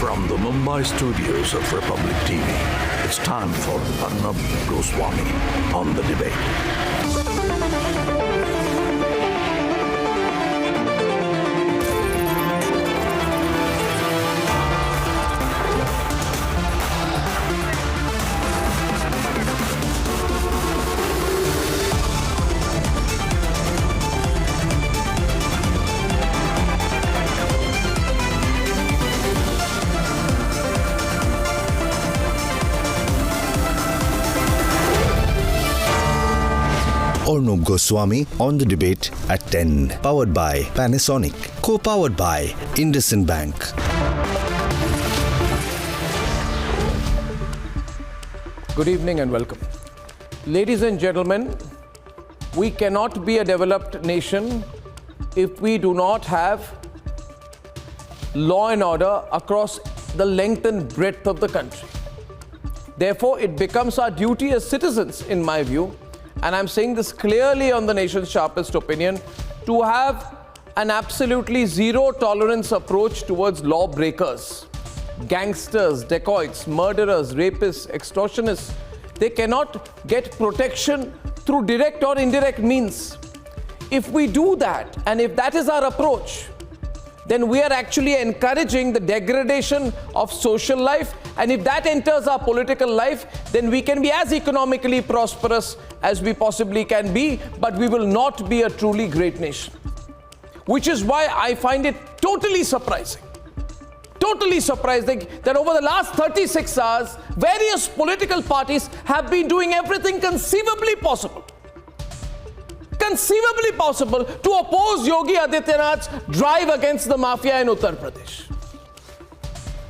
From the Mumbai studios of Republic TV, it's time for Arnab Goswami on the debate. Arnab Goswami on the debate at 10. Powered by Panasonic. Co-powered by IndusInd Bank. Good evening and welcome. Ladies and gentlemen, we cannot be a developed nation if we do not have law and order across the length and breadth of the country. Therefore, it becomes our duty as citizens, in my view, and I'm saying this clearly on the nation's sharpest opinion, to have an absolutely zero tolerance approach towards lawbreakers, gangsters, dacoits, murderers, rapists, extortionists. They cannot get protection through direct or indirect means. If we do that, and if that is our approach, then we are actually encouraging the degradation of social life. And if that enters our political life, then we can be as economically prosperous as we possibly can be, but we will not be a truly great nation. Which is why I find it totally surprising that over the last 36 hours, various political parties have been doing everything conceivably possible to oppose Yogi Adityanath's drive against the mafia in Uttar Pradesh.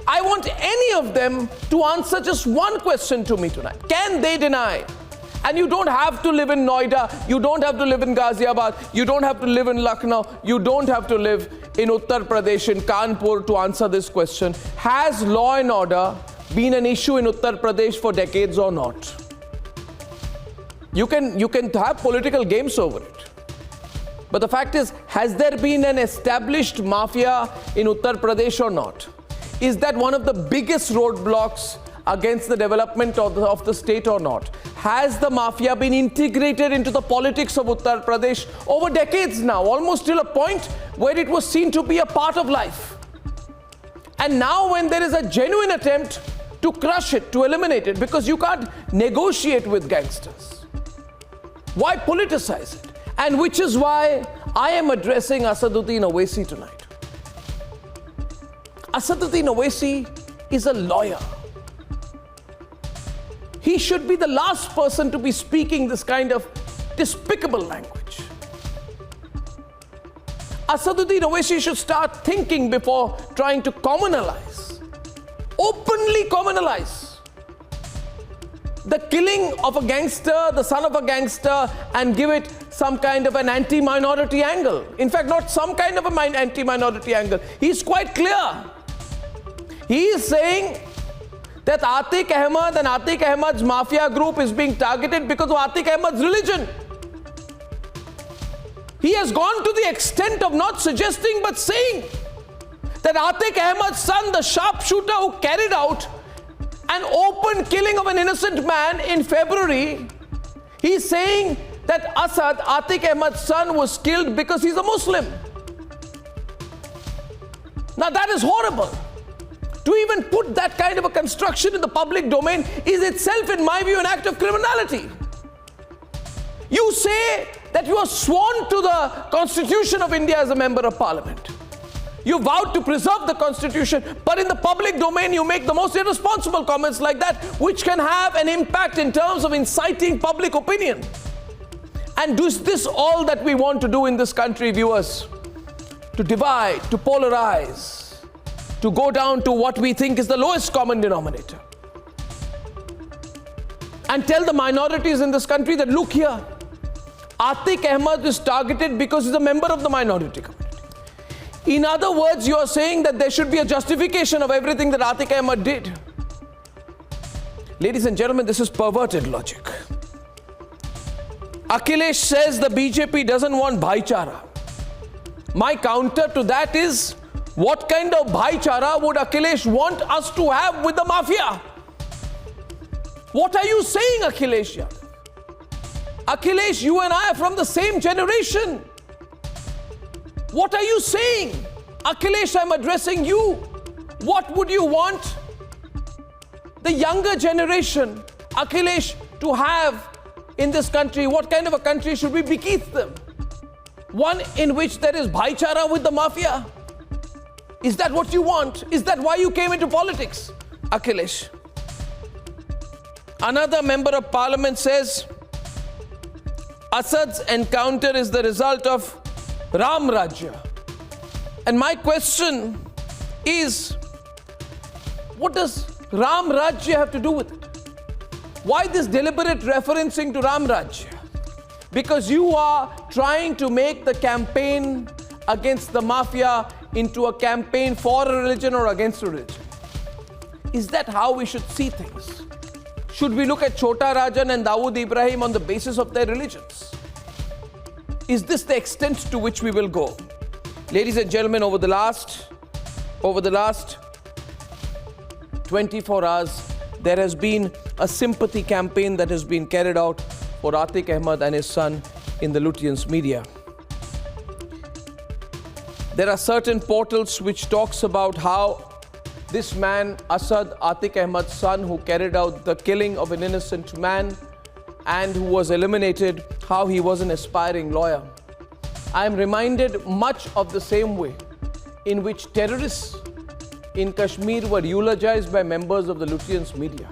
I want any of them to answer just one question to me tonight. Can they deny? And you don't have to live in Noida, you don't have to live in Ghaziabad, you don't have to live in Lucknow, you don't have to live in Uttar Pradesh, in Kanpur to answer this question. Has law and order been an issue in Uttar Pradesh for decades or not? You can have political games over it. But the fact is, has there been an established mafia in Uttar Pradesh or not? Is that one of the biggest roadblocks against the development of the state or not? Has the mafia been integrated into the politics of Uttar Pradesh over decades now, almost till a point where it was seen to be a part of life? And now when there is a genuine attempt to crush it, to eliminate it, because you can't negotiate with gangsters, why politicize it? And which is why I am addressing Asaduddin Owaisi tonight. Asaduddin Owaisi is a lawyer. He should be the last person to be speaking this kind of despicable language. Asaduddin Owaisi should start thinking before trying to communalize, openly communalize the killing of a gangster, the son of a gangster, and give it some kind of an anti-minority angle. In fact, not some kind of an anti-minority angle. He's quite clear. He is saying that Atiq Ahmed and Atiq Ahmed's mafia group is being targeted because of Atiq Ahmed's religion. He has gone to the extent of not suggesting but saying that Atiq Ahmed's son, the sharpshooter who carried out an open killing of an innocent man in February, he's saying that Assad, Atiq Ahmed's son, was killed because he's a Muslim. Now that is horrible. To even put that kind of a construction in the public domain is itself, in my view, an act of criminality. You say that you are sworn to the Constitution of India as a member of Parliament. You vowed to preserve the Constitution, but in the public domain you make the most irresponsible comments like that, which can have an impact in terms of inciting public opinion. And is this all that we want to do in this country, viewers? To divide, to polarize, to go down to what we think is the lowest common denominator. And tell the minorities in this country that, look here, Atiq Ahmed is targeted because he's a member of the minority community. In other words, you are saying that there should be a justification of everything that Atiq Ahmed did. Ladies and gentlemen, this is perverted logic. Akhilesh says the BJP doesn't want bhaichara. My counter to that is, What kind of bhaichara would Akhilesh want us to have with the mafia? What are you saying, Akhilesh Yadav? Akhilesh, you and I are from the same generation. What are you saying? Akhilesh, I'm addressing you. What would you want the younger generation, Akhilesh, to have in this country? What kind of a country should we bequeath them? One in which there is bhaichara with the mafia? Is that what you want? Is that why you came into politics, Akhilesh? Another member of parliament says, Assad's encounter is the result of Ram Rajya. And my question is, what does Ram Rajya have to do with it? Why this deliberate referencing to Ram Rajya? Because you are trying to make the campaign against the mafia into a campaign for a religion or against a religion. Is that how we should see things? Should we look at Chota Rajan and Dawood Ibrahim on the basis of their religions? Is this the extent to which we will go? Ladies and gentlemen, over the last 24 hours, there has been a sympathy campaign that has been carried out for Atiq Ahmed and his son in the Lutyens media. There are certain portals which talks about how this man, Asad, Atiq Ahmed's son, who carried out the killing of an innocent man and who was eliminated, how he was an aspiring lawyer. I am reminded much of the same way in which terrorists in Kashmir were eulogized by members of the Lutyens media.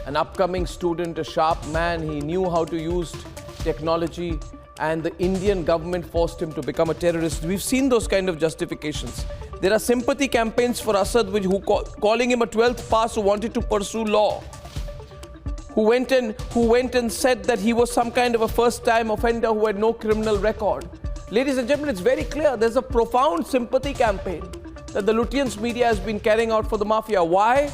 An upcoming student, a sharp man, he knew how to use technology, and the Indian government forced him to become a terrorist. We've seen those kind of justifications. There are sympathy campaigns for Assad calling him a 12th pass who wanted to pursue law, who went and said that he was some kind of a first-time offender who had no criminal record. Ladies and gentlemen, it's very clear. There's a profound sympathy campaign that the Lutyens media has been carrying out for the mafia. Why?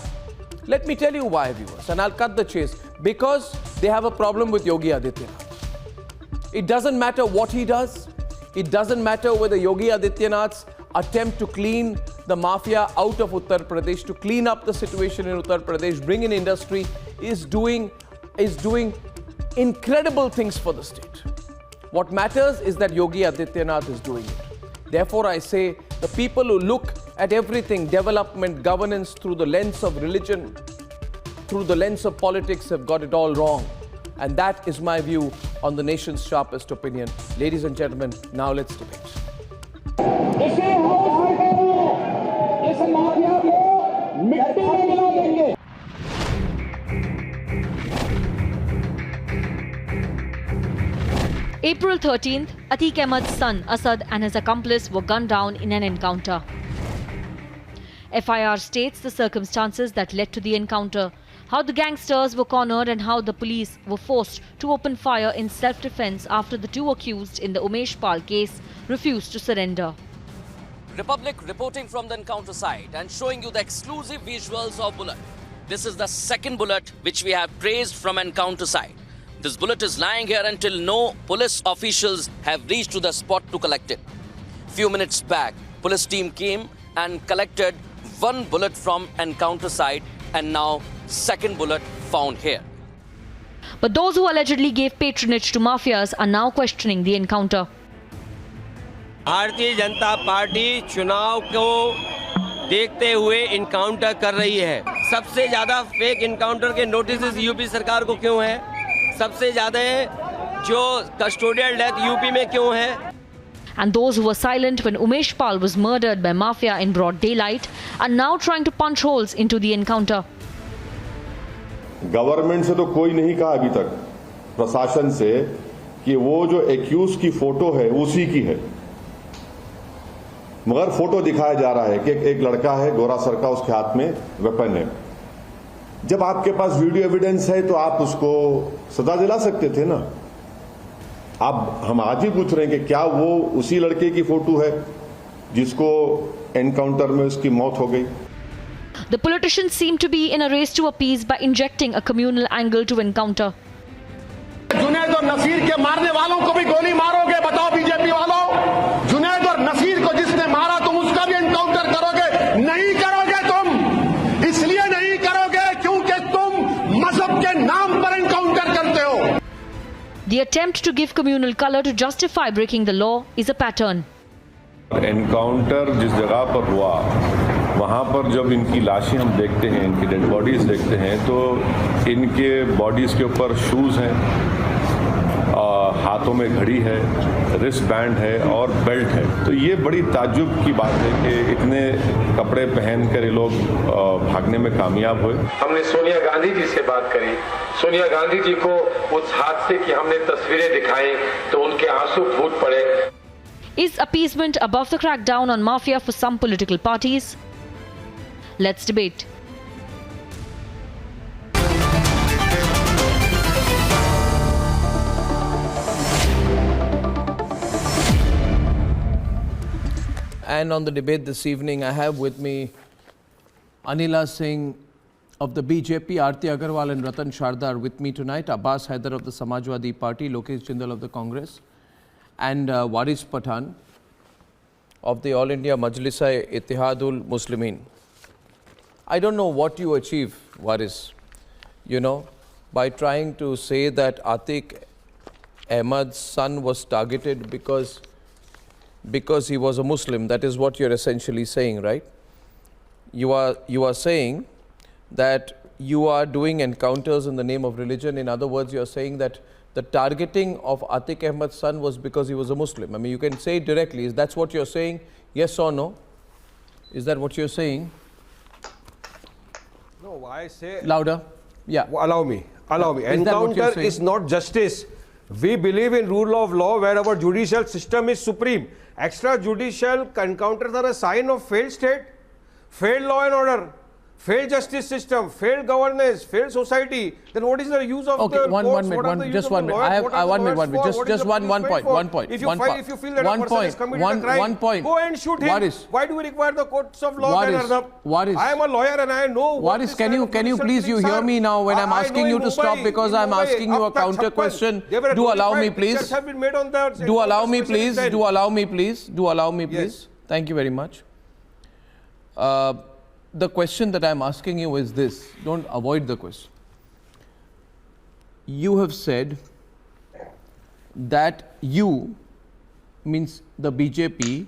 Let me tell you why, viewers, and I'll cut the chase. Because they have a problem with Yogi Adityanath. It doesn't matter what he does. It doesn't matter whether Yogi Adityanath's attempt to clean the mafia out of Uttar Pradesh, to clean up the situation in Uttar Pradesh, bring in industry, is doing incredible things for the state. What matters is that Yogi Adityanath is doing it. Therefore, I say the people who look at everything, development, governance, through the lens of religion, through the lens of politics, have got it all wrong. And that is my view on the nation's sharpest opinion. Ladies and gentlemen, now let's debate. April 13th, Atiq Ahmed's son Asad and his accomplice were gunned down in an encounter. FIR states the circumstances that led to the encounter, how the gangsters were cornered and how the police were forced to open fire in self-defense after the two accused in the Umesh Pal case refused to surrender. Republic reporting from the encounter site and showing you the exclusive visuals of bullet. This is the second bullet which we have traced from encounter site. This bullet is lying here until no police officials have reached to the spot to collect it. Few minutes back, police team came and collected one bullet from encounter site, and now second bullet found here. But those who allegedly gave patronage to mafias are now questioning the encounter. Bharatiya Janata party चुनाव को देखते हुए encounter कर रही है। सबसे ज्यादा fake encounter के नोटिस यूपी सरकार को क्यों है? सबसे ज्यादा जो कस्टोडियल डेथ यूपी में क्यों है? And those who were silent when Umesh Pal was murdered by mafia in broad daylight are now trying to punch holes into the encounter. Government से तो कोई नहीं कहा अभी तक, प्रशासन से, कि वो जो एक्यूज की फोटो है उसी की है, मगर फोटो दिखाया जा रहा है कि एक लड़का है गोरा सर का, उसके हाथ में वेपन है। जब आपके पास वीडियो एविडेंस है तो आप उसको सजा दिला सकते थे ना। अब हम आज ही पूछ रहे हैं कि क्या वो उसी लड़के की फोटो है जिसको एनकाउंटर में उसकी मौत हो गई। The politicians seem to be in a race to appease by injecting a communal angle to encounter. Junaid और नसीर के मारने वालों को भी गोली मारोगे? बताओ बीजेपी वालों, जुनैद और नसीर को जिसने मारा तुम उसका भी The attempt to give communal color to justify breaking the law is a pattern. Encounter जिस जगह पर हुआ वहाँ पर जब इनकी लाशें हम देखते हैं, इनकी डेड बॉडीज देखते हैं, तो इनके बॉडीज के ऊपर शूज़ हैं, हाथों में घड़ी है, रिस्ट बैंड है और बेल्ट है। तो ये बड़ी ताज्जुब की बात है कि इतने कपड़े पहनकर ये लोग भागने में कामयाब हुए। हमने सोनिया गांधी जी से बात करी, सोनिया गांधी जी को उस हादसे की हमने तस्वीरें दिखाई तो उनके आंसू फूट पड़े। Is appeasement above the crackdown on mafia for some political parties? Let's debate. And on the debate this evening, I have with me Anila Singh of the BJP, Aarti Agarwal and Ratan Sharda are with me tonight, Abbas Haider of the Samajwadi Party, Lokesh Jindal of the Congress, and Waris Pathan of the All India Majlis-e-Ittihadul Muslimin. I don't know what you achieve, Waris, by trying to say that Atiq Ahmed's son was targeted because he was a Muslim. That is what you're essentially saying, right? You are saying that you are doing encounters in the name of religion. In other words, you're saying that the targeting of Atiq Ahmed's son was because he was a Muslim. I mean, you can say it directly. Is that what you're saying? Yes or no? Is that what you're saying? No, I say... Louder. Yeah. Allow me. Encounter is not justice. We believe in rule of law where our judicial system is supreme. Extrajudicial encounters are a sign of failed state, failed law and order, failed justice system, failed governance, failed society. Then what is the use of the one minute. Just 1 minute. I have 1 minute. Just one point. If you feel that a person has committed a crime, 1 point. Go and shoot him. Waris. Why do we require the courts of law and Arnab? Waris. I am a lawyer and I know. Waris, can you please hear me now when I'm asking you to stop because I'm asking you a counter question? Do allow me, please. Do allow me, please. Do allow me, please. Do allow me, please. Thank you very much. The question that I'm asking you is this. Don't avoid the question. You have said that you, means the BJP,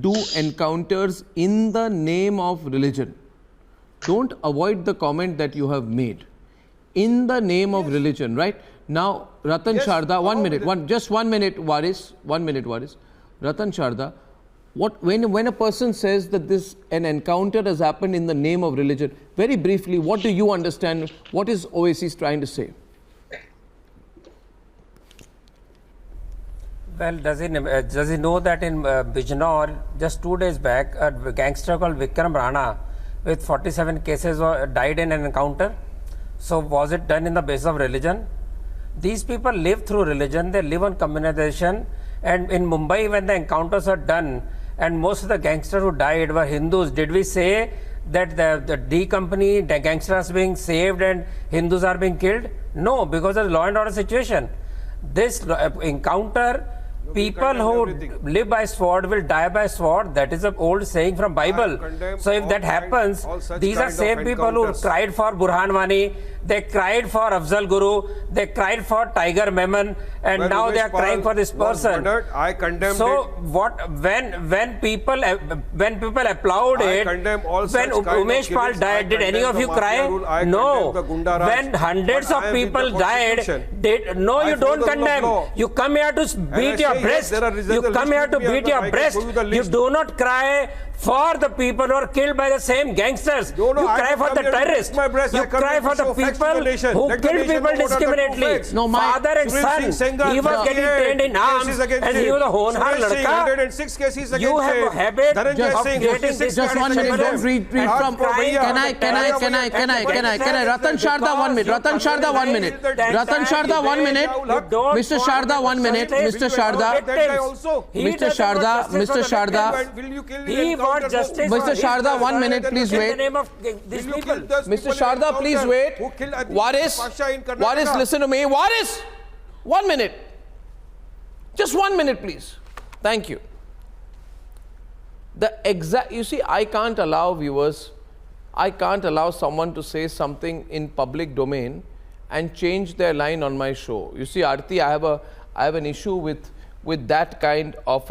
do encounters in the name of religion. Don't avoid the comment that you have made. In the name of religion, right? Now, Ratan Sharda, 1 minute. Just 1 minute, Waris. 1 minute, Waris. Ratan Sharda. When a person says that an encounter has happened in the name of religion, very briefly, what do you understand? What is Oasis trying to say? Well, does he know that in Bijnor, just 2 days back, a gangster called Vikram Rana with 47 cases died in an encounter? So was it done in the basis of religion? These people live through religion, they live on communalization, and in Mumbai when the encounters are done, and most of the gangsters who died were Hindus, did we say that the D company, the gangsters are being saved and Hindus are being killed? No, because of the law and order situation. This encounter, people who live by sword will die by sword. That is an old saying from Bible. So if that happens, these are same people who cried for Burhan Wani, they cried for Afzal Guru, they cried for Tiger Memon, and now they are crying for this person. I condemn so what when people applaud it, when Umesh Pal died, did any of you cry? No. When hundreds of people died, no, you don't condemn. You come here to beat your breast. You come here to beat your breast. You do not cry for the people who are killed by the same gangsters. You cry for the terrorists. You cry for the people who killed people discriminately. No, father and son. He was getting trained in arms and he was a honhar ladka. You have a habit of getting this. Just 1 minute. Don't read from. Can I? Ratan Sharda 1 minute. Ratan Sharda 1 minute. Ratan Sharda 1 minute. Mr. Sharda 1 minute. Mr. Sharda. Mr. Sharda. Mr. Sharda. He wants justice. Mr. Sharda, 1 minute, please wait. In the name of these people. Mr. Sharda, please wait. Waris, listen to me. Waris, 1 minute. Just 1 minute, please. Thank you. You see, I can't allow someone to say something in public domain and change their line on my show. You see, Aarti, I have an issue with that kind of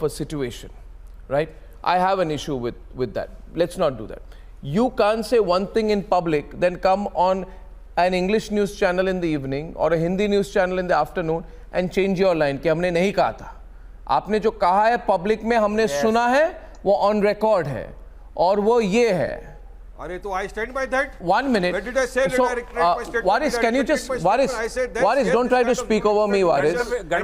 a situation, right? I have an issue with that. Let's not do that. You can't say one thing in public, then come on an English news channel in the evening or a Hindi news channel in the afternoon and change your line कि हमने नहीं कहा था. आपने जो कहा है public में हमने सुना है वो on record है और वो ये है. अरे तो I stand by that. 1 minute. Where did I say so, that I retract my statement? Waris, can you just Waris, don't try to speak over me, Waris.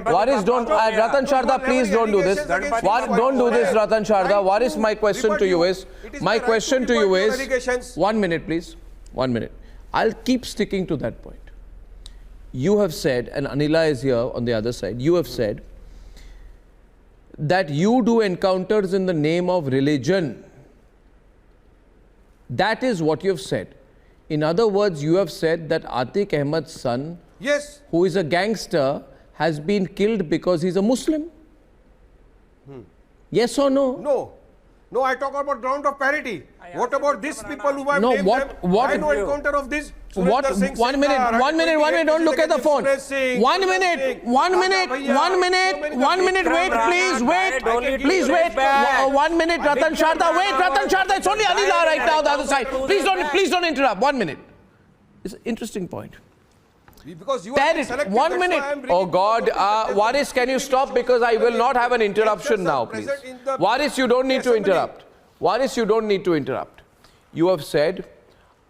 Waris, don't. Ratan Sharda, please don't do this. Don't do this, Ratan Sharda. Waris, my question to you is 1 minute, please. 1 minute. I'll keep sticking to that point. You have said, and Anila is here on the other side. You have said that you do encounters in the name of religion. That is what you have said. In other words, you have said that Atiq Ahmed's son, yes, who is a gangster, has been killed because he's a Muslim. Yes or no? No. No, I talk about ground of parity. What about these people who have named them? I know encounter of this. What? 1 minute, don't look at the phone. 1 minute, wait, please wait. 1 minute, Ratan Sharda, it's only Anila right now, the other side. Please don't interrupt. 1 minute. It's an interesting point. Because you are 1 minute. Oh God, Waris, can you stop, because I will not have an interruption now, please. Waris, you don't need to interrupt. Waris, you don't need to interrupt. You have said,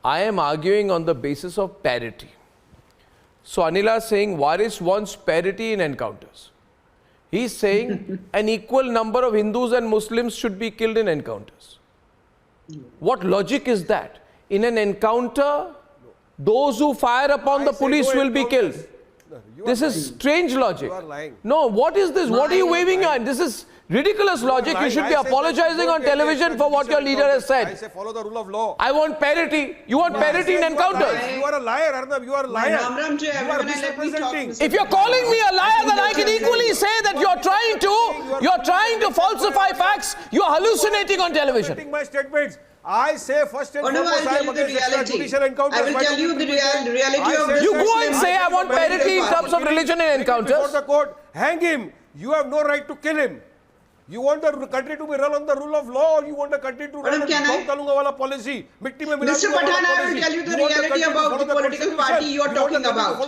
I am arguing on the basis of parity. So Anila is saying Waris wants parity in encounters. He's saying an equal number of Hindus and Muslims should be killed in encounters. What logic is that? In an encounter, those who fire upon the police will be killed. This is strange logic. No, what is this? What are you waving at? This is ridiculous logic. You should be apologizing on television for what your leader has said. I say follow the rule of law. I want parity. You want parity in encounters. You are a liar, Arnab. You are a liar. You are misrepresenting. If you're calling me a liar, then I can equally say that you're trying to falsify facts. You are hallucinating on television. My statements. I say first and foremost, I am against extrajudicial encounters. I will tell you the reality of this. You go and say I want parity in terms of religion and encounters. Before the court, hang him. You have no right to kill him. You want the country to be run on the rule of law, or you want the country to run on the policy? Mr. Pathan, I will tell you the reality about the political party you are talking about.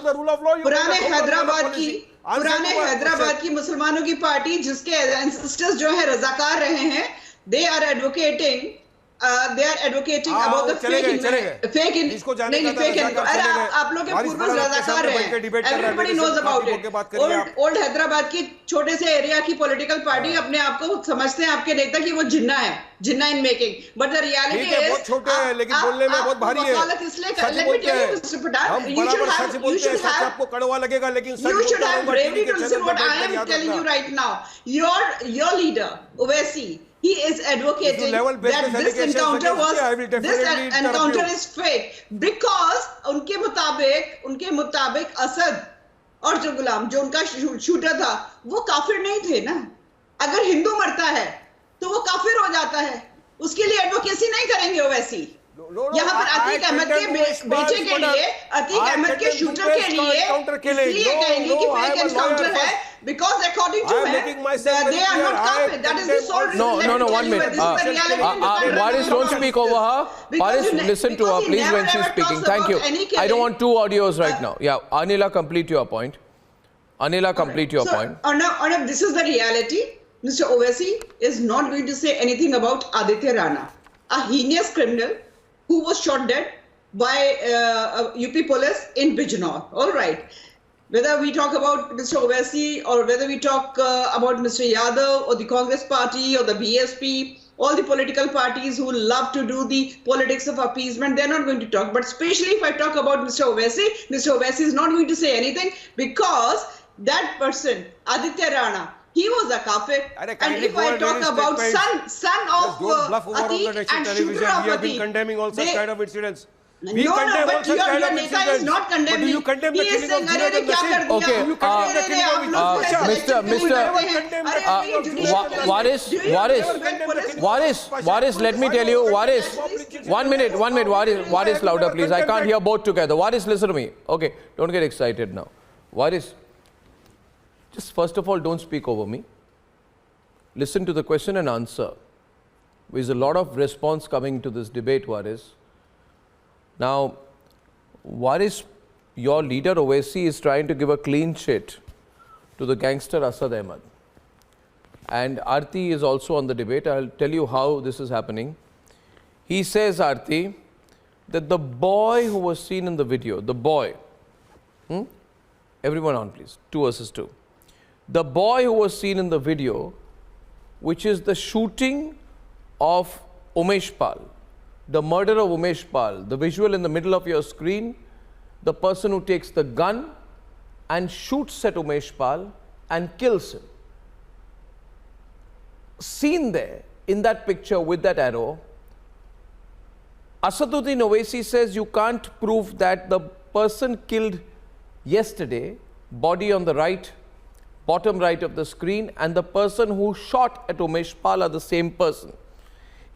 पुराने हैदराबाद की मुसलमानों की party जिसके ancestors जो है रज़ाकार रहे हैं, they are advocating about the fake आप लोग के पूर्वज रज़ाकार रहे हैं. Everybody knows about it. Old Hyderabad की छोटे से एरिया की पॉलिटिकल पार्टी अपने आप को समझते हैं आपके नेता कि वो जिन्ना है, Jinnah in making. But the reality is बहुत छोटे हैं लेकिन बोलने में बहुत भारी है. वकालत इसलिए let me tell you, Mr. Pathan, you should have आपको कड़वा लगेगा लेकिन you should have bravery to listen what I am telling you right now. Your leader Owaisi, he is advocating that this encounter is fake because उनके मुताबिक असद और जो गुलाम जो उनका शूटर था वो काफिर नहीं थे ना. अगर हिंदू मरता है तो वो काफिर हो जाता है, उसके लिए एडवोकेसी नहीं करेंगे ओवैसी. यहाँ पर अतीक अहमद के बेटे के लिए, अतीक अहमद के शूटर के लिए इसलिए कहेंगे कि फेक एनकाउंटर है because according to him they are not kafir. That is the sole reason. No, 1 minute. Waris, don't speak over her. Waris, listen to her please when she's speaking. Thank you. I don't want two audios right now. Yeah, Anila, complete your point. Arnab, this is the reality. Mr. Owaisi is not going to say anything about Aditya Rana, a heinous criminal who was shot dead by UP police in Bijnor. All right. Whether we talk about Mr. Owaisi or whether we talk about Mr. Yadav or the Congress party or the BSP, all the political parties who love to do the politics of appeasement, they're not going to talk. But especially if I talk about Mr. Owaisi is not going to say anything because that person, Aditya Rana, he was a kafir. And if I talk about son of Atiq and shooter of Atiq, we have been condemning all such kind of incidents. But your neta is not condemning. But do you condemn the killing of Junaid and Nasir? Okay, Waris, let me tell you, 1 minute. What is louder, please? I can't hear both together. What is, listen to me. Okay, don't get excited now. What is, just first of all, don't speak over me. Listen to the question and answer. There's a lot of response coming to this debate, Waris. Now, Waris, your leader, Owaisi, is trying to give a clean sheet to the gangster Asad Ahmed. And Aarti is also on the debate. I'll tell you how this is happening. He says, Aarti, that the boy who was seen in the video, the boy, everyone on please, 2 versus 2. The boy who was seen in the video, which is the shooting of Umesh Pal, the murder of Umesh Pal, the visual in the middle of your screen, the person who takes the gun and shoots at Umesh Pal and kills him. Seen there in that picture with that arrow, Asaduddin Owaisi says you can't prove that the person killed yesterday, body on the right, bottom right of the screen, and the person who shot at Umesh Pal are the same person.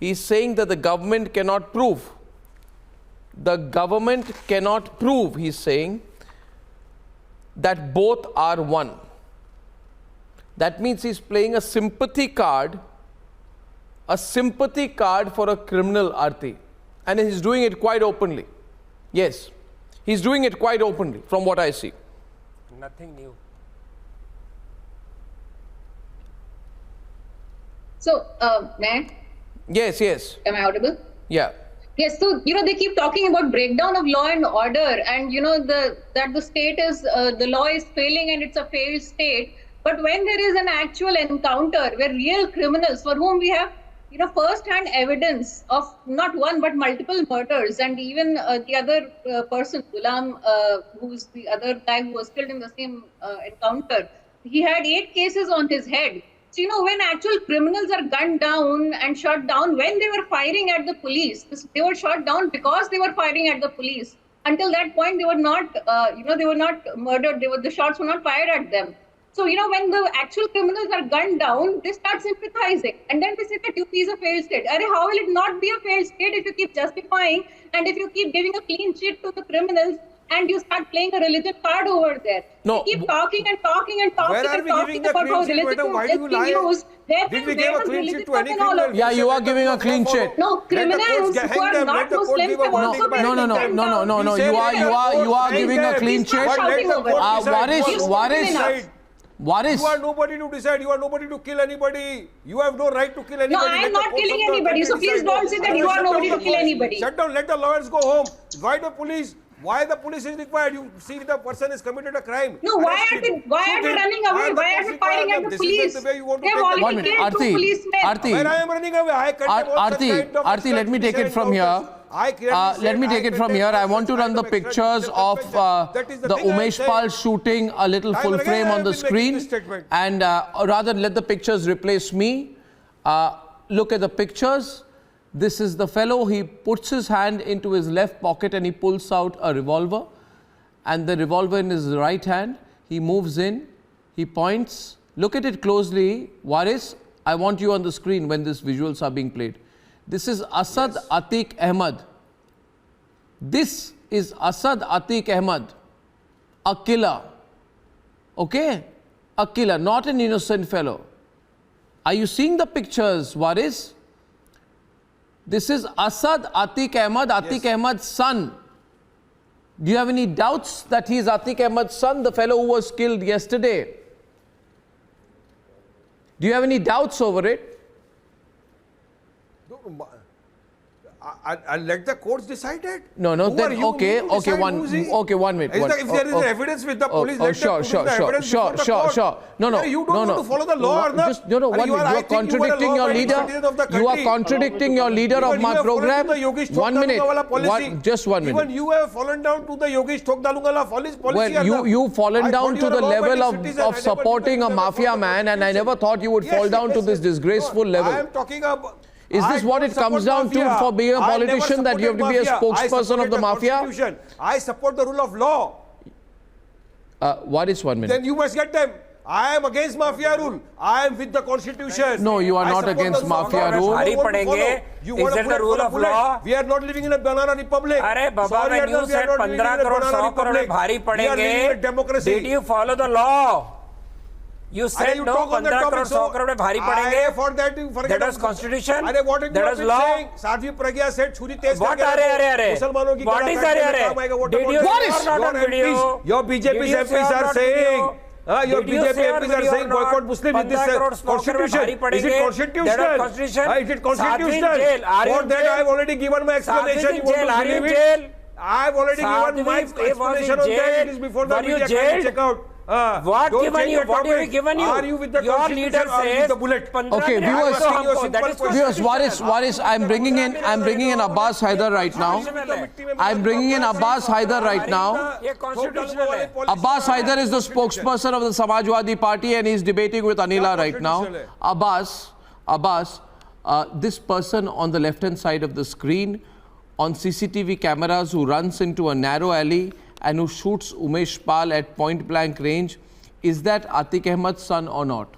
He's saying that the government cannot prove. The government cannot prove, he's saying, that both are one. That means he's playing a sympathy card for a criminal, Aarti. And he's doing it quite openly. Yes, he's doing it quite openly from what I see. Nothing new. So, Matt? Yes. Am I audible? Yeah. Yes, so, they keep talking about breakdown of law and order and, that the state is, the law is failing and it's a failed state. But when there is an actual encounter where real criminals for whom we have, first-hand evidence of not one but multiple murders, and even the other person, Ghulam, who's the other guy who was killed in the same encounter, he had 8 cases on his head. So, when actual criminals are gunned down and shot down, when they were firing at the police, they were shot down because they were firing at the police. Until that point, they were not, they were not murdered. The shots were not fired at them. So, when the actual criminals are gunned down, they start sympathizing. And then they say that UP is a failed state. How will it not be a failed state if you keep justifying and if you keep giving a clean sheet to the criminals and you start playing a religion card over there? No. You keep talking and talking and talking Where are and we talking giving about how a clean sheet, religion why do you lie? Did we give a clean sheet to any criminal? Yeah, you are giving a clean sheet. No, criminals who are not Muslims have also been No. You are giving a clean sheet. Waris. You are nobody to decide. You are nobody to kill anybody. You have no right to kill anybody. No, I am not killing anybody. So please don't say that you are nobody to kill anybody. Shut down. Let the lawyers go home. Why the police? Why the police is required? You see the person has committed a crime. No, why are they running away? Why are they firing at the police? They have already killed 2 policemen. When I am running away, I Aarti, let me take it from here. I want to run the pictures of the Umesh Pal shooting a little full frame on the screen, and rather let the pictures replace me. Look at the pictures. This is the fellow. He puts his hand into his left pocket and he pulls out a revolver, and the revolver in his right hand. He moves in, he points. Look at it closely. Waris, I want you on the screen when these visuals are being played. This is Asad Atiq Ahmed. This is Asad Atiq Ahmed, a killer. Okay? A killer, not an innocent fellow. Are you seeing the pictures, Waris? This is Asad Atiq Ahmed, Ahmed's son. Do you have any doubts that he is Atiq Ahmed's son, the fellow who was killed yesterday? Do you have any doubts over it? I'll let the courts decide it. No, then okay, one minute. If there is evidence with the police, let the evidence before the court. Sure. No. You don't want to follow the law, Arnab. You are contradicting your leader. You are contradicting your leader of my program. 1 minute. Just 1 minute. Even you have fallen down to the Yogesh Thok Dalungala policy. Well, you've fallen down to the level of supporting a mafia man, and I never thought you would fall down to this disgraceful level. I am talking about... Is this what it comes down to for being a politician, that you have to be a spokesperson of the mafia? I support the rule of law. What is 1 minute? Then you must get them. I am against mafia rule. I am with the constitution. No, you are not against mafia rule. You want to put the rule of law? We are not living in a banana republic. Arey Baba, when you said 15 crore 100 crore mein bhari padenge, did you follow the law? You said no, 15 crore 100 crore mein bhari padenge. For that, you forget. That was constitution. What that was law. Sadhvi Pragya said, "Churi tez." What are? What is are? Did you not on video? Your BJP MPs are saying. Your BJP MPs are saying boycott Muslim in this constitution. Is it constitutional? Is it constitutional? For that I have already given my explanation. You want to believe it? I have already given my explanation on that. It is before the media can check out. What given you? What have you given you? Are you with the your leader says the bullet? Okay, viewers, I'm bringing in Abbas Haider right now. I'm bringing in Abbas Haider right now. Abbas Haider is the spokesperson of the Samajwadi Party and he's debating with Anila right now. Abbas, this person on the left-hand side of the screen on CCTV cameras who runs into a narrow alley and who shoots Umesh Pal at point-blank range, is that Atiq Ahmed's son or not?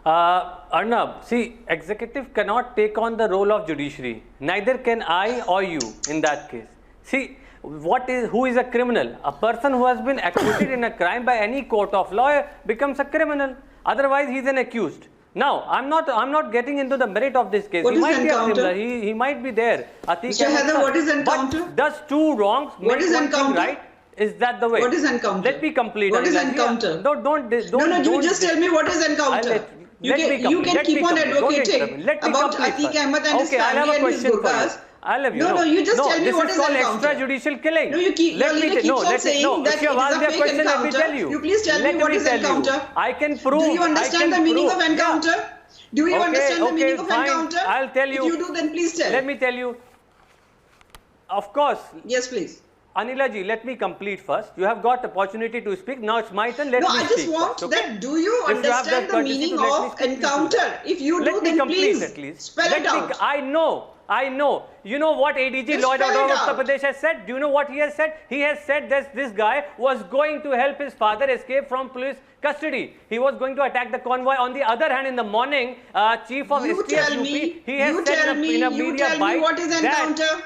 Arnab, see, executive cannot take on the role of judiciary. Neither can I or you in that case. See, who is a criminal? A person who has been acquitted in a crime by any court of law becomes a criminal. Otherwise, he is an accused. Now, I'm not getting into the merit of this case. What he is might encounter? be a criminal. He might be there. Mr. Haider, what is encounter? But does two wrongs make what is one encounter? thing right? Is that the way? What is encounter? Let me complete. What is encounter? No, you just tell me what is encounter. You can keep on advocating about Atiq Ahmed and his family and his gurkhas. I'll have you. No, you just tell me what is encounter. Extrajudicial killing. No, you keep saying that it is a fake encounter. You please tell me what is encounter. I can prove. Do you understand the meaning of encounter? Do you understand the meaning of encounter? I'll tell you. If you do, then please tell. Let me tell you. Of course. Yes, please. Anila ji, let me complete first. You have got opportunity to speak. Now it's my turn. Let me speak. No, I just want that. Do you understand the meaning of encounter? If you do, then please spell it out. I know. You know what ADG Lloyd of Uttar Pradesh has said? Do you know what he has said? He has said that this guy was going to help his father escape from police custody. He was going to attack the convoy. On the other hand, in the morning, chief of STF UP, he has said in a media bite what is encounter?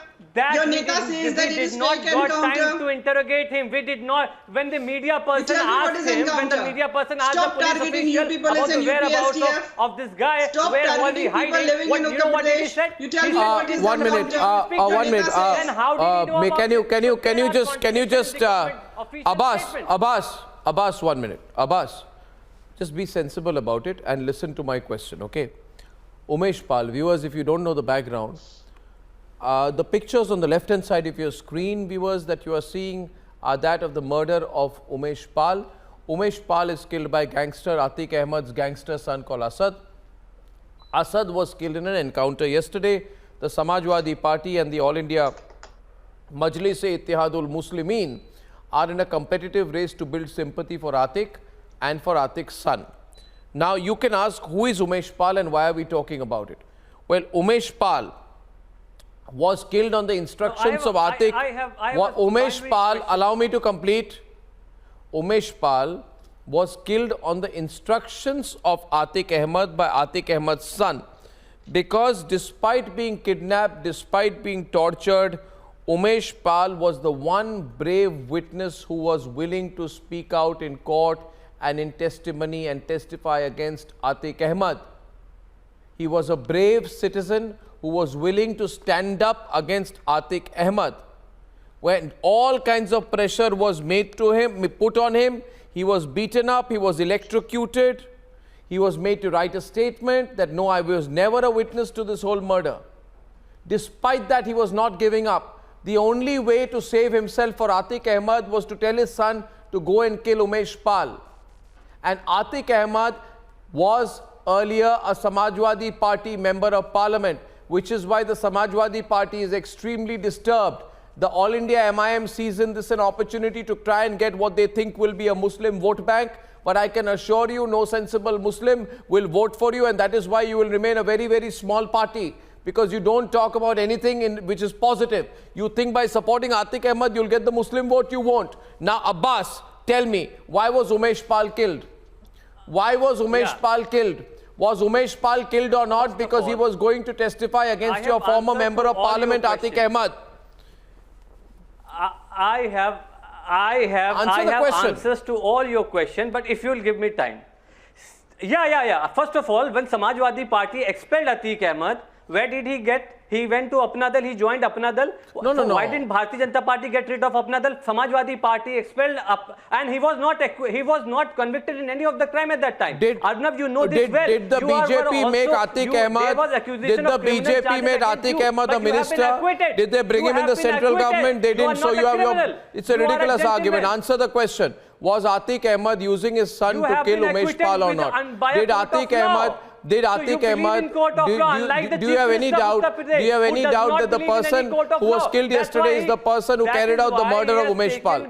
Your Neta says that it is fake encounter. We did not got time to interrogate him. We did not. When the media person asked him, when the media person asked the police official about the whereabouts of this guy, where was he hiding? What, you know what he said? You tell me what is 1 minute. 1 minute. Can you just Abbas, 1 minute. Abbas, just be sensible about it and listen to my question, okay? Umesh Pal, viewers, if you don't know the background, the pictures on the left-hand side of your screen, viewers, that you are seeing are that of the murder of Umesh Pal. Umesh Pal is killed by gangster Atiq Ahmed's gangster son called Assad. Assad was killed in an encounter yesterday. The Samajwadi Party and the All India Majlis-e-Ittihadul Muslimin are in a competitive race to build sympathy for Atiq and for Atiq's son. Now, you can ask, who is Umesh Pal and why are we talking about it? Well, Umesh Pal was killed on the instructions of Atiq. Umesh Pal, allow me to complete. Umesh Pal was killed on the instructions of Atiq Ahmed by Atiq Ahmed's son, because despite being kidnapped, despite being tortured, Umesh Pal was the one brave witness who was willing to speak out in court and in testimony and testify against Atiq Ahmed. He was a brave citizen who was willing to stand up against Atiq Ahmed. When all kinds of pressure was made to him, put on him, he was beaten up, he was electrocuted, he was made to write a statement that no, I was never a witness to this whole murder. Despite that, he was not giving up. The only way to save himself for Atiq Ahmed was to tell his son to go and kill Umesh Pal. And Atiq Ahmed was earlier a Samajwadi Party member of parliament, which is why the Samajwadi Party is extremely disturbed. The All India MIM sees in this an opportunity to try and get what they think will be a Muslim vote bank. But I can assure you, no sensible Muslim will vote for you, and that is why you will remain a very, very small party. because you don't talk about anything which is positive. You think by supporting Atiq Ahmed, you'll get the Muslim vote you want. Now, Abbas, tell me, why was Umesh Pal killed? Why was Umesh Pal killed? Was Umesh Pal killed or not because he was going to testify against your former member of parliament, Atiq Ahmed? I have answers to all your questions, but if you'll give me time. Yeah. First of all, when Samajwadi Party expelled Atiq Ahmed, where did he get? He went to Apna Dal, he joined Apna Dal. No. Why didn't Bharatiya Janata Party get rid of Apna Dal? Samajwadi Party expelled and he was not convicted in any of the crime at that time. Arnab, you know this well. Did the BJP make Atiq Ahmed? Did the BJP make Atiq Ahmed a minister? Did they bring him in the central government? They didn't. So you have your. It's a ridiculous argument. Answer the question. Was Atiq Ahmed using his son to kill Umesh Pal or not? Did Atiq Ahmed? Did Atiq Ahmed, do you have any doubt that the person who was killed yesterday is the person who carried out the murder of Umesh Pal?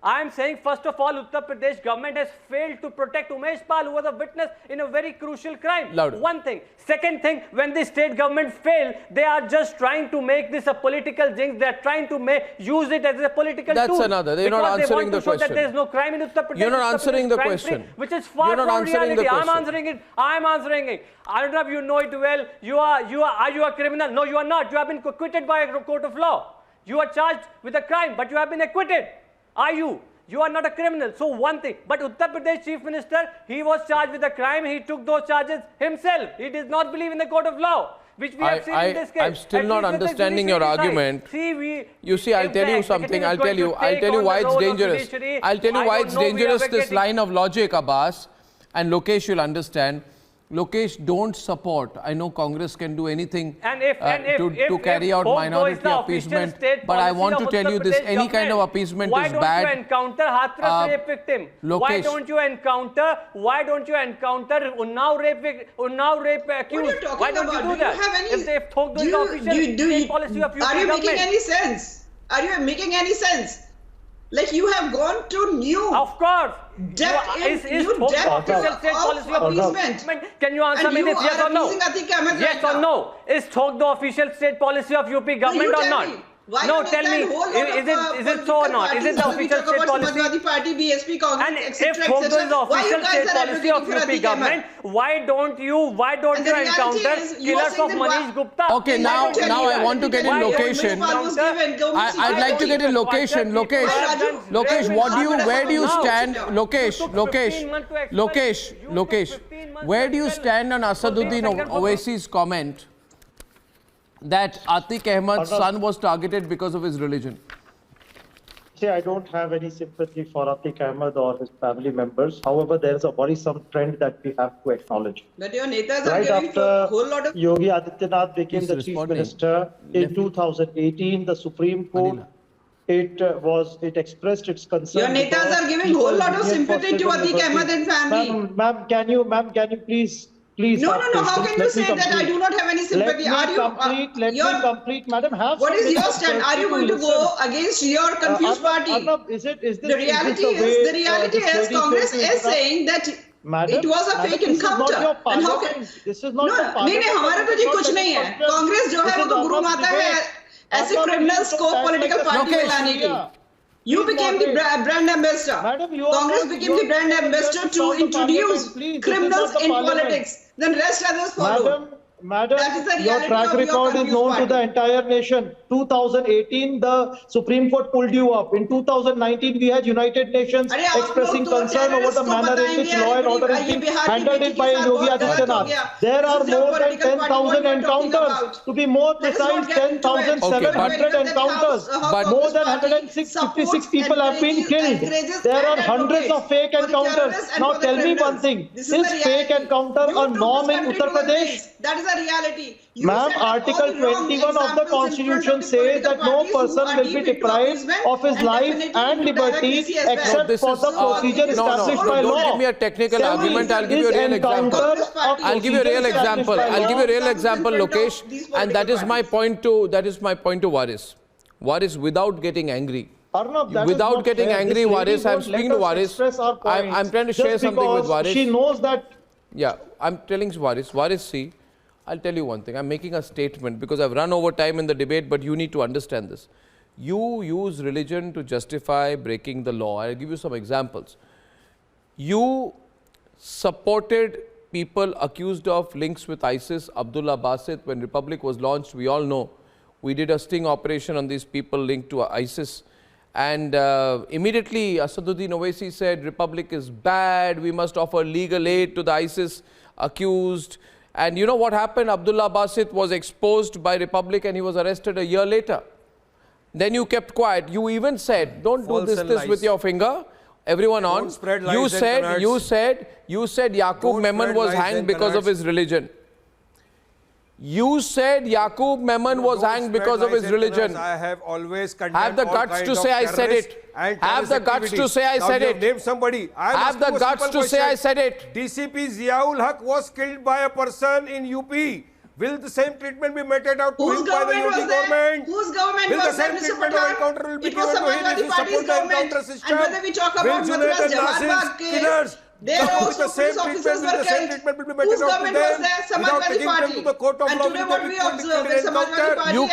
I am saying, first of all, Uttar Pradesh government has failed to protect Umesh Pal, who was a witness in a very crucial crime. Louder. One thing. Second thing, when the state government failed, they are just trying to make this a political jinx. They are trying to use it as a political tool. That's another. They're not answering the question. That there is no crime in Uttar Pradesh. You're not answering the question. Which is far from reality. I'm answering it. Arnab, you know it well. Are you a criminal? No, you are not. You have been acquitted by a court of law. You are charged with a crime, but you have been acquitted. Are you? You are not a criminal. So one thing. But Uttar Pradesh Chief Minister, he was charged with a crime. He took those charges himself. He does not believe in the court of law, which we have seen in this case. I'm still not understanding your argument. You see, I'll tell you something. I'll tell you why it's dangerous. I'll tell you why it's dangerous, this line of logic, Abbas. And Lokesh, you'll understand. Lokesh, don't support. I know Congress can do anything to carry out minority appeasement, but I want to tell you this, any kind of appeasement is bad. Why don't you encounter Hathras rape victim? Why don't you encounter Unnao rape accused? Why don't you do that? If they've talked with the official state policy of UP government. Are you making any sense? Are you making any sense? Like you have gone to new. Of course. Depth of appeasement. Can you answer me this, yes or no? Yes or no? Is talk the official state policy of UP government or not? No, tell me, is it so or not? Is it the official state policy? And if talk is the official state policy of UP government, why don't you encounter killers of Manish Gupta? Okay, now I want to get in location. I'd like to get in location. Lokesh, where do you stand? Lokesh, where do you stand on Asaduddin Owaisi's comment that Atiq Ahmed's son was targeted because of his religion? See, I don't have any sympathy for Atiq Ahmed or his family members. However, there is a worrisome trend that we have to acknowledge. But your netas right after a whole lot of Yogi Adityanath became the chief minister in 2018, the Supreme Court it expressed its concern. Your netas are giving a whole lot of sympathy to Atiq Ahmed and family. Ma'am, can you please? No. How can you say that I do not have any sympathy? Let me complete, madam. What is your stand? Are you going to go against your confused party? The reality is Congress is saying that it was a fake encounter. And how can this is not नहीं हमारा तो जी कुछ नहीं है. कांग्रेस जो है वो तो गुरु माता है ऐसे criminals को political party में लाने की. You became the brand ambassador. Congress became the brand ambassador to introduce criminals in politics. Then rest others follow. Madam, your track record is known to the entire nation. 2018, the Supreme Court pulled you up. In 2019, we had United Nations expressing concern over the manner in which law and order is being handled it by Yogi Adityanath. There are more than 10,000 encounters. To be more precise, 10,700 encounters. But more than 156 people have been killed. There are hundreds of fake encounters. Now tell me one thing. Is fake encounter a norm in Uttar Pradesh? That is a reality. Ma'am, Article 21 of the Constitution says that no person will be deprived of his life and liberty except for the procedure established by law. Don't give me a technical argument. I'll give you a real example. I'll give you a real example, Lokesh. And that is my point to Waris. Waris, without getting angry. Arnab, without getting angry, Waris, I'm speaking to Waris. I'm trying to share something with Waris. She knows that Yeah, I'm telling Waris, see, I'll tell you one thing. I'm making a statement because I've run over time in the debate, but you need to understand this. You use religion to justify breaking the law. I'll give you some examples. You supported people accused of links with ISIS, Abdullah Basit. When Republic was launched, we all know, we did a sting operation on these people linked to ISIS. And immediately Asaduddin Owaisi said, Republic is bad, we must offer legal aid to the ISIS accused. And you know what happened? Abdullah Basit was exposed by Republic and he was arrested a year later. Then you kept quiet. You even said, don't do this with your finger. Everyone on. You said Yaqub Memon was hanged because of his religion. You said Yaqub Memon was hanged because of his religion. I have always condemned. Have the guts to say I said it. Have the guts to say I said it. Name somebody. Have the guts to say I said it. DCP Ziaul Haq was killed by a person in UP. Will the same treatment be meted out to him by the UP government? Whose government will was the same there, treatment Mr. of encounter will be given to him if he supports the encounter system? And whether we talk about Madras Jawad case, there also police officers were killed. Whose government was there? Samajwadi Party. And today what we observe is Samajwadi Party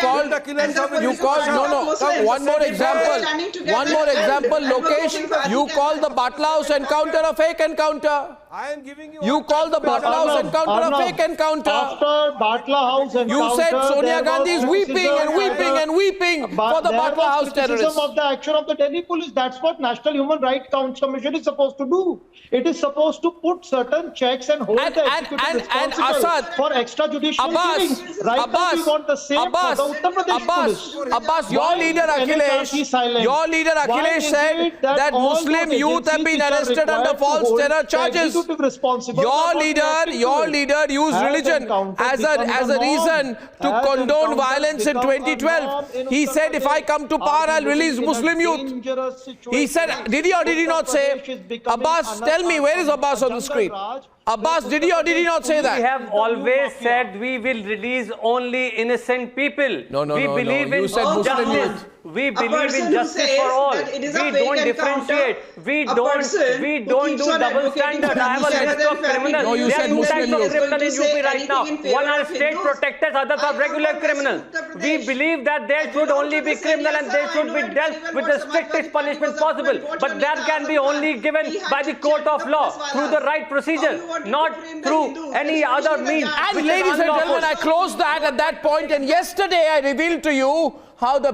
one more example, Lokesh. You call the Batla House encounter a fake encounter. I am giving you. You call the Batla House encounter a fake encounter. After Batla House encounter, you said Sonia Gandhi is weeping and weeping for the Batla House terrorists. Of the action of the Delhi police. That's what National Human Rights Commission is supposed to do. It is supposed to put certain checks and hold the executive responsible Assad, for extrajudicial killings. Right now we want the same for the Uttar Pradesh police. Your leader Akhilesh said that Muslim youth have been arrested under false terror charges. Your leader used religion as a reason to condone violence in 2012. He said, if I come to power, I'll release Muslim youth. He said, did he or did he not say? Abbas, tell me, where is Abbas on the screen? Abbas, did he or did he not say that? We have always said we will release only innocent people. No. We believe in justice. We believe in justice for all. We don't differentiate. We don't do double standard. I have a list of criminals. No, you said Muslim youth. There are 2 types of criminals in UP right now. One are state protectors, others are regular criminals. We believe that there should only be criminal and they should be dealt with the strictest punishment possible. But that can be only given by the court of law through the right procedure, not through any other means. And ladies and gentlemen, I closed that at that point, and yesterday I revealed to you how the